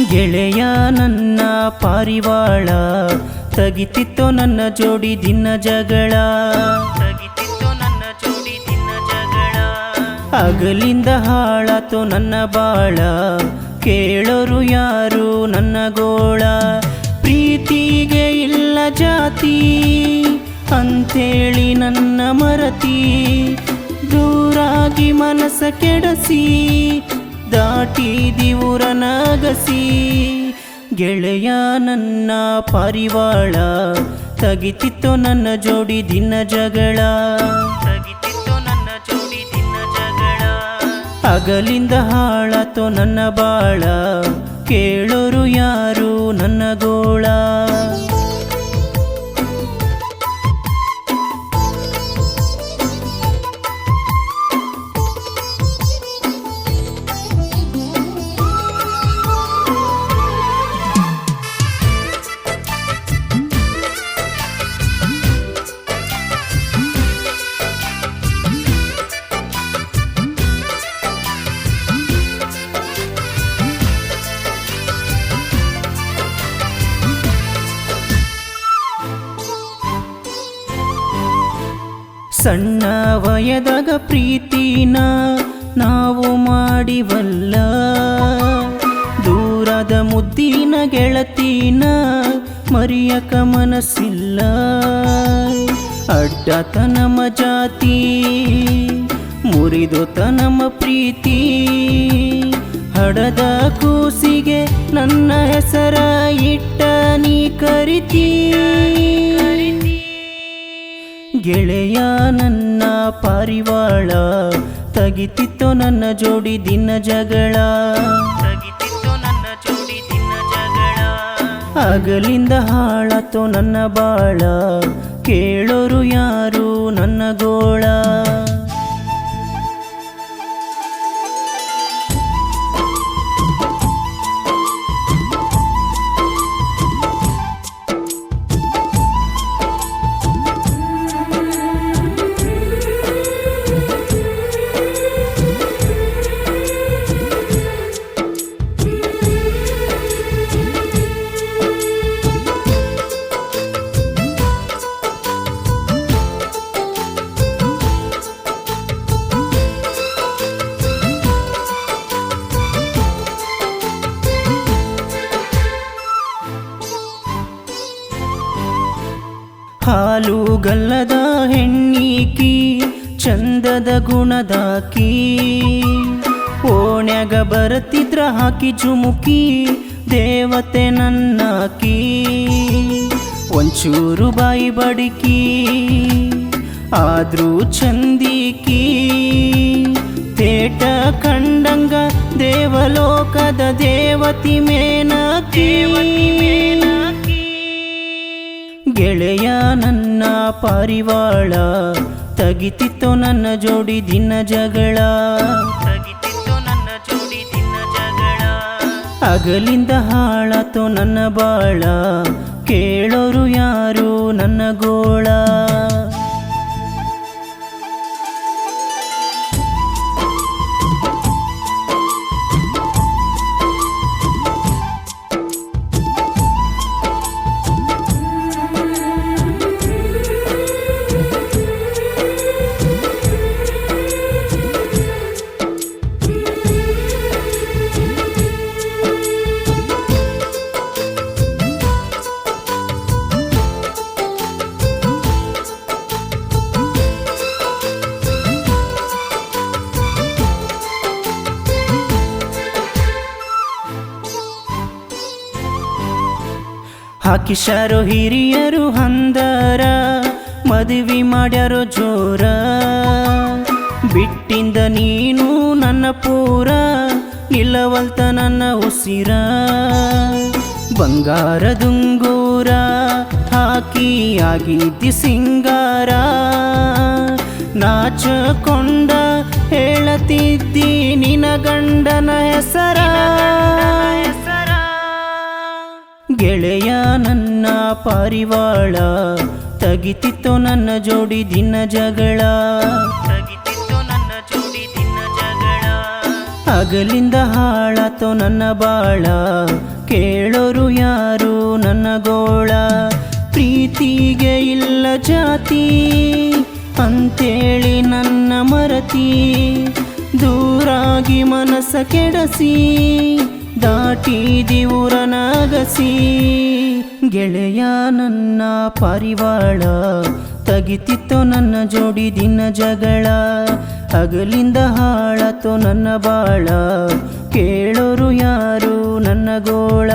ಗೆಳೆಯ ನನ್ನ ಪಾರಿವಾಳ ತಗಿತಿತ್ತೋ ನನ್ನ ಜೋಡಿ ದಿನ ಜಗಳ ಹಗಲಿಂದ ಹಾಳಾತೋ ನನ್ನ ಬಾಳ ಕೇಳೋರು ಯಾರು ನನ್ನ ಗೋಳ ಪ್ರೀತಿಗೆ ಇಲ್ಲ ಜಾತಿ ಅಂತೇಳಿ ನನ್ನ ಮರತಿ ದೂರಾಗಿ ಮನಸ ಕೆಡಸಿ ದಾಟಿದಿ ಊರನಗಸಿ ಗೆಳೆಯ ನನ್ನ ಪಾರಿವಾಳ ತಗಿತಿತ್ತೋ ನನ್ನ ಜೋಡಿ ದಿನ ಜಗಳ ಹಗಲಿಂದ ಹಾಳಾತೋ ನನ್ನ ಬಾಳ ಕೇಳೋರು ಯಾರು ನನ್ನ ಗೋಳ ಸಣ್ಣ ವಯದಾಗ ಪ್ರೀತಿನ ನಾವು ಮಾಡಿವಲ್ಲ ದೂರದ ಮುದ್ದಿನ ಗೆಳತಿನ ಮರಿಯಕ ಮನಸ್ಸಿಲ್ಲ ಅಡ್ಡಾತ ನಮ್ಮ ಜಾತಿ ಮುರಿದೋತ ನಮ್ಮ ಪ್ರೀತಿ ಹಡದ ಕೂಸಿಗೆ ನನ್ನ ಹೆಸರ ಇಟ್ಟ ನೀ ಕರಿತೀ ಗೆಳೆಯ ನನ್ನ ಪಾರಿವಾಳ ತಗಿತಿತ್ತೋ ನನ್ನ ಜೋಡಿ ದಿನ ಜಗಳ ಹಗಲಿಂದ ಹಾಳಾತೋ ನನ್ನ ಬಾಳ ಕೇಳೋರು ಯಾರು ನನ್ನ ಗೋಳ ಹಾಲು ಗಲ್ಲದ ಹೆಣ್ಣಿಕಿ ಚಂದದ ಗುಣದಾಕಿ ಓಣ್ಯಾಗ ಬರತಿದ್ರ ಹಾಕಿ ಜುಮುಕಿ ದೇವತೆ ನನ್ನಾಕಿ ಒಂಚೂರು ಬಾಯಿ ಬಡಿಕಿ ಆದ್ರೂ ಚಂದಿಕಿ ತೇಟ ಕಂಡಂಗ ದೇವಲೋಕದ ದೇವತಿ ಮೇನಕಿ ಗೆಳೆಯ ನನ್ನ ಪಾರಿವಾಳ ತಗಿತಿತ್ತೋ ನನ್ನ ಜೋಡಿ ದಿನ ಜಗಳ ಹಗಲಿಂದ ಹಾಳಾತೋ ನನ್ನ ಬಾಳ ಕೇಳೋರು ಯಾರು ನನ್ನ ಗೋಳ ಹಾಕಿಶಾರೋ ಹಿರಿಯರು ಹಂದರ ಮದುವೆ ಮಾಡ್ಯಾರೋ ಜೋರ ಬಿಟ್ಟಿಂದ ನೀನು ನನ್ನ ಪೂರ ನಿಲ್ಲವಲ್ತ ನನ್ನ ಉಸಿರ ಬಂಗಾರದುಂಗೂರ ಹಾಕಿ ಆಗಿದ್ದಿ ಸಿಂಗಾರ ನಾಚಕೊಂಡ ಹೇಳತಿದ್ದಿ ನಿನ ಗಂಡನ ಹೆಸರ ಗೆಳೆಯ ನನ್ನ ಪಾರಿವಾಳ ತಗಿತಿತ್ತೋ ನನ್ನ ಜೋಡಿ ದಿನ ಜಗಳ ಹಗಲಿಂದ ಹಾಳಾತೋ ನನ್ನ ಬಾಳ ಕೇಳೋರು ಯಾರು ನನ್ನ ಗೋಳ. ಪ್ರೀತಿಗೆ ಇಲ್ಲ ಜಾತಿ ಅಂತೇಳಿ ನನ್ನ ಮರತಿ, ದೂರಾಗಿ ಮನಸ್ಸ ಕೆಡಸಿ ದಾಟಿದಿ ಊರನಾಗಸಿ. ಗೆಳೆಯ ನನ್ನ ಪಾರಿವಾಳ ತೆಗಿತಿತ್ತೋ ನನ್ನ ಜೋಡಿ ದಿನ ಜಗಳ. ಹಗಲಿಂದ ಹಾಳಾತೋ ನನ್ನ ಬಾಳ, ಕೇಳೋರು ಯಾರು ನನ್ನ ಗೋಳ.